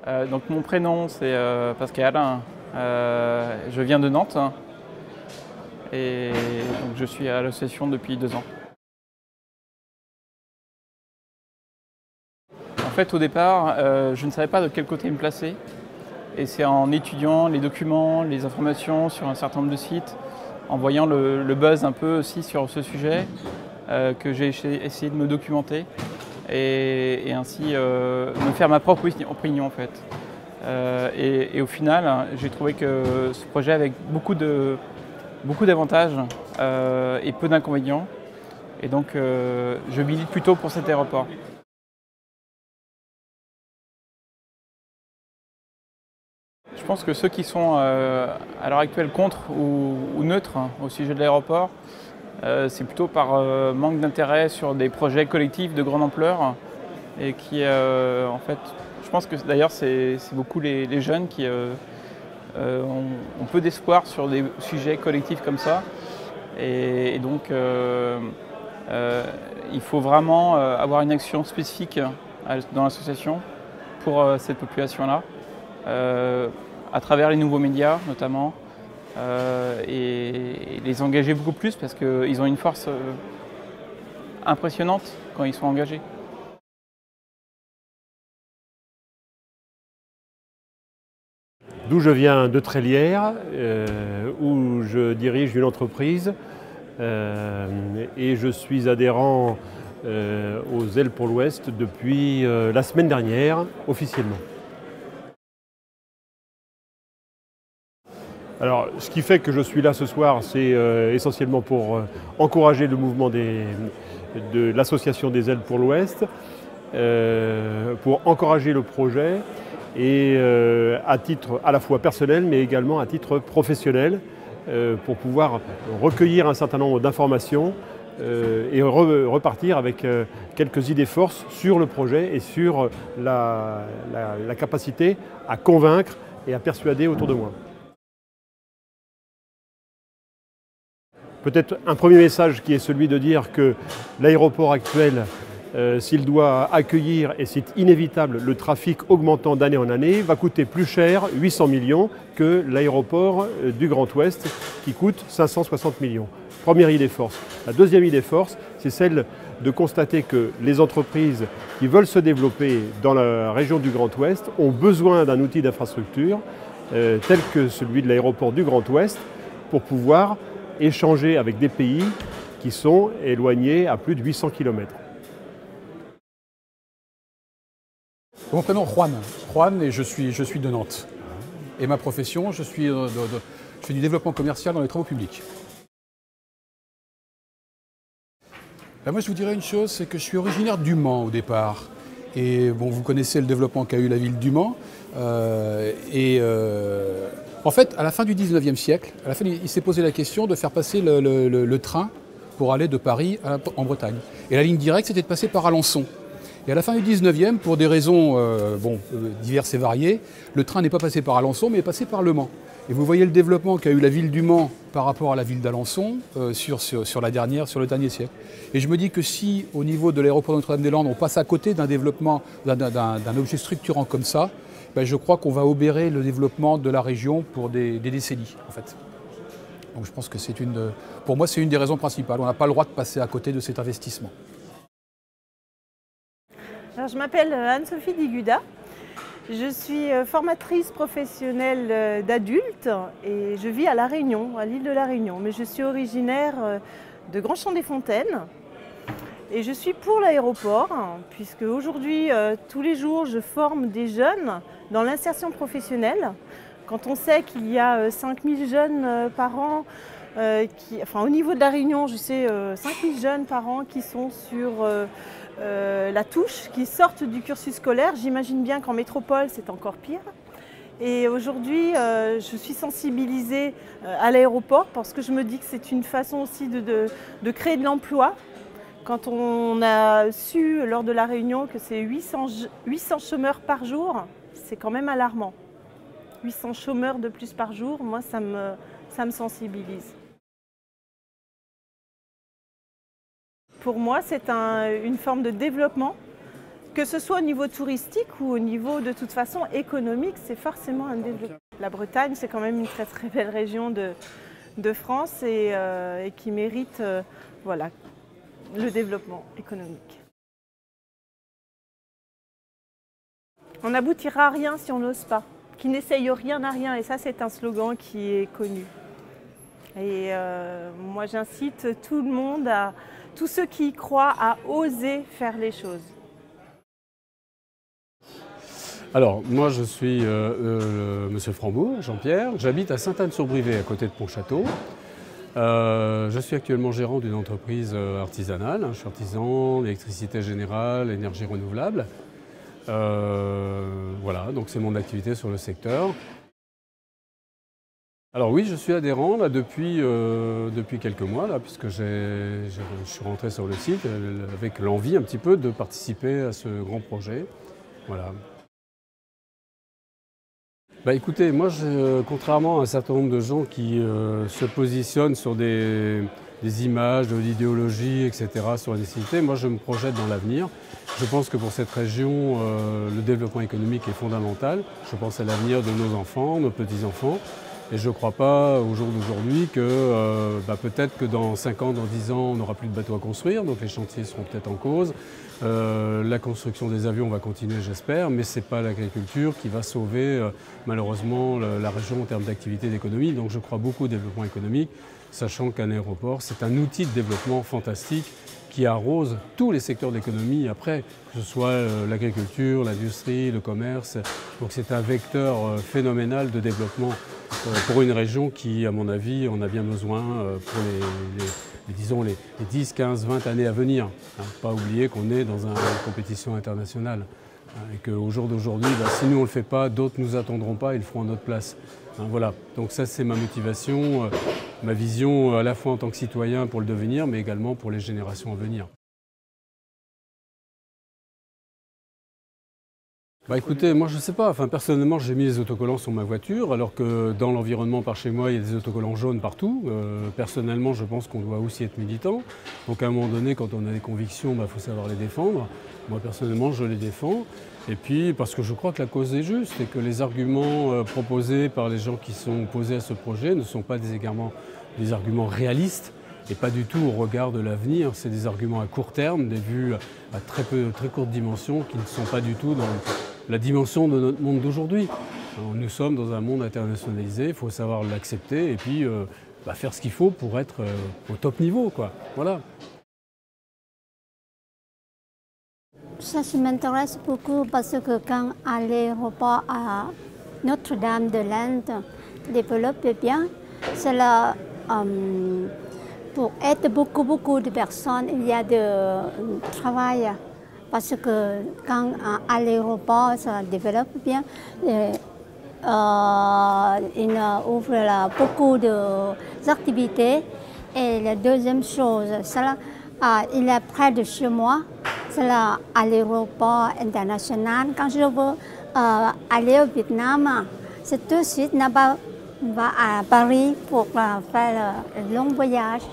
Donc mon prénom c'est Pascal, je viens de Nantes et donc je suis à l'association depuis 2 ans. En fait au départ je ne savais pas de quel côté me placer et c'est en étudiant les documents, les informations sur un certain nombre de sites, en voyant le buzz un peu aussi sur ce sujet que j'ai essayé de me documenter et ainsi me faire ma propre opinion en fait. Et au final, j'ai trouvé que ce projet avait beaucoup d'avantages et peu d'inconvénients. Et donc, je milite plutôt pour cet aéroport. Je pense que ceux qui sont à l'heure actuelle contre ou neutres au sujet de l'aéroport, c'est plutôt par manque d'intérêt sur des projets collectifs de grande ampleur et qui, en fait, je pense que d'ailleurs c'est beaucoup les jeunes qui ont peu d'espoir sur des sujets collectifs comme ça. Et donc, il faut vraiment avoir une action spécifique dans l'association pour cette population-là, à travers les nouveaux médias notamment, et les engager beaucoup plus parce qu'ils ont une force impressionnante quand ils sont engagés. D'où je viens, de Trélières, où je dirige une entreprise et je suis adhérent aux Ailes pour l'Ouest depuis la semaine dernière, officiellement. Alors, ce qui fait que je suis là ce soir, c'est essentiellement pour encourager le mouvement de l'association des Ailes pour l'Ouest, pour encourager le projet et à titre à la fois personnel mais également à titre professionnel pour pouvoir recueillir un certain nombre d'informations et repartir avec quelques idées forces sur le projet et sur la capacité à convaincre et à persuader autour de moi. Peut-être un premier message qui est celui de dire que l'aéroport actuel, s'il doit accueillir, et c'est inévitable, le trafic augmentant d'année en année, va coûter plus cher, 800 millions, que l'aéroport du Grand Ouest, qui coûte 560 millions. Première idée force. La deuxième idée force, c'est celle de constater que les entreprises qui veulent se développer dans la région du Grand Ouest ont besoin d'un outil d'infrastructure tel que celui de l'aéroport du Grand Ouest pour pouvoir échanger avec des pays qui sont éloignés à plus de 800 km. Mon prénom Juan et je suis de Nantes. Et ma profession, je fais du développement commercial dans les travaux publics. Ben moi je vous dirais une chose, c'est que je suis originaire du Mans au départ. Et bon, vous connaissez le développement qu'a eu la ville du Mans. En fait, à la fin du 19e siècle, il s'est posé la question de faire passer le train pour aller de Paris en Bretagne. Et la ligne directe, c'était de passer par Alençon. Et à la fin du 19e, pour des raisons diverses et variées, le train n'est pas passé par Alençon, mais est passé par Le Mans. Et vous voyez le développement qu'a eu la ville du Mans par rapport à la ville d'Alençon sur le dernier siècle. Et je me dis que si, au niveau de l'aéroport de Notre-Dame-des-Landes, on passe à côté d'un développement, d'un objet structurant comme ça, ben je crois qu'on va obérer le développement de la région pour des décennies, en fait. Donc je pense que pour moi, c'est une des raisons principales. On n'a pas le droit de passer à côté de cet investissement. Alors, je m'appelle Anne-Sophie Diguda. Je suis formatrice professionnelle d'adultes et je vis à La Réunion, à l'île de La Réunion. Mais je suis originaire de Grand-Champ-des-Fontaines et je suis pour l'aéroport puisque aujourd'hui, tous les jours, je forme des jeunes dans l'insertion professionnelle. Quand on sait qu'il y a 5000 jeunes par an, au niveau de La Réunion, je sais 5000 jeunes par an qui sont sur la touche, qui sortent du cursus scolaire. J'imagine bien qu'en métropole, c'est encore pire. Et aujourd'hui, je suis sensibilisée à l'aéroport parce que je me dis que c'est une façon aussi de créer de l'emploi. Quand on a su lors de la réunion que c'est 800 chômeurs par jour, c'est quand même alarmant. 800 chômeurs de plus par jour, moi, ça me sensibilise. Pour moi, c'est une forme de développement Que ce soit au niveau touristique ou au niveau de toute façon économique, c'est forcément un développement. La Bretagne, c'est quand même une très très belle région de France et qui mérite voilà, le développement économique. On n'aboutira à rien si on n'ose pas. Qui n'essaye rien n'a rien, et ça c'est un slogan qui est connu. Et moi j'incite tout le monde, tous ceux qui y croient, à oser faire les choses. Alors, moi je suis Monsieur Frambourg, Jean-Pierre, j'habite à Sainte-Anne-sur-Brivet, à côté de Pontchâteau. Je suis actuellement gérant d'une entreprise artisanale, je suis artisan, électricité générale, énergie renouvelable. Voilà, donc c'est mon activité sur le secteur. Alors oui, je suis adhérent là, depuis quelques mois, là, puisque je suis rentré sur le site avec l'envie un petit peu de participer à ce grand projet. Voilà. Bah écoutez, moi, contrairement à un certain nombre de gens qui se positionnent sur des images, de l'idéologie, etc., sur la nécessité, moi je me projette dans l'avenir. Je pense que pour cette région, le développement économique est fondamental. Je pense à l'avenir de nos enfants, nos petits-enfants. Et je ne crois pas au jour d'aujourd'hui que peut-être que dans 5 ans, dans 10 ans, on n'aura plus de bateaux à construire, donc les chantiers seront peut-être en cause. La construction des avions va continuer, j'espère, mais ce n'est pas l'agriculture qui va sauver malheureusement la région en termes d'activité et d'économie. Donc je crois beaucoup au développement économique, sachant qu'un aéroport, c'est un outil de développement fantastique qui arrose tous les secteurs de l'économie après, que ce soit l'agriculture, l'industrie, le commerce. Donc c'est un vecteur phénoménal de développement pour une région qui, à mon avis, en a bien besoin pour disons les 10, 15, 20 années à venir. Pas oublier qu'on est dans une compétition internationale et qu'au jour d'aujourd'hui, si nous on ne le fait pas, d'autres ne nous attendront pas et le feront à notre place. Voilà, donc ça c'est ma motivation, ma vision à la fois en tant que citoyen pour le devenir, mais également pour les générations à venir. Bah écoutez, moi je ne sais pas, personnellement j'ai mis les autocollants sur ma voiture alors que dans l'environnement par chez moi il y a des autocollants jaunes partout. Personnellement je pense qu'on doit aussi être militant. Donc à un moment donné quand on a des convictions, faut savoir les défendre. Moi personnellement je les défends. Et puis parce que je crois que la cause est juste et que les arguments proposés par les gens qui sont opposés à ce projet ne sont pas des arguments réalistes. Et pas du tout au regard de l'avenir, c'est des arguments à court terme, des vues à très courte dimension qui ne sont pas du tout dans la dimension de notre monde d'aujourd'hui. Nous sommes dans un monde internationalisé, il faut savoir l'accepter et puis faire ce qu'il faut pour être au top niveau, quoi. Voilà. Ça m'intéresse beaucoup parce que quand à l'aéroport à Notre-Dame-de-Lande développe bien, c'est là pour aider beaucoup de personnes, il y a du travail. Parce que quand à l'aéroport ça développe bien, il ouvre beaucoup d'activités. Et la deuxième chose, il est près de chez moi, c'est à l'aéroport international. Quand je veux aller au Vietnam, c'est tout de suite là-bas, on va à Paris pour faire un long voyage.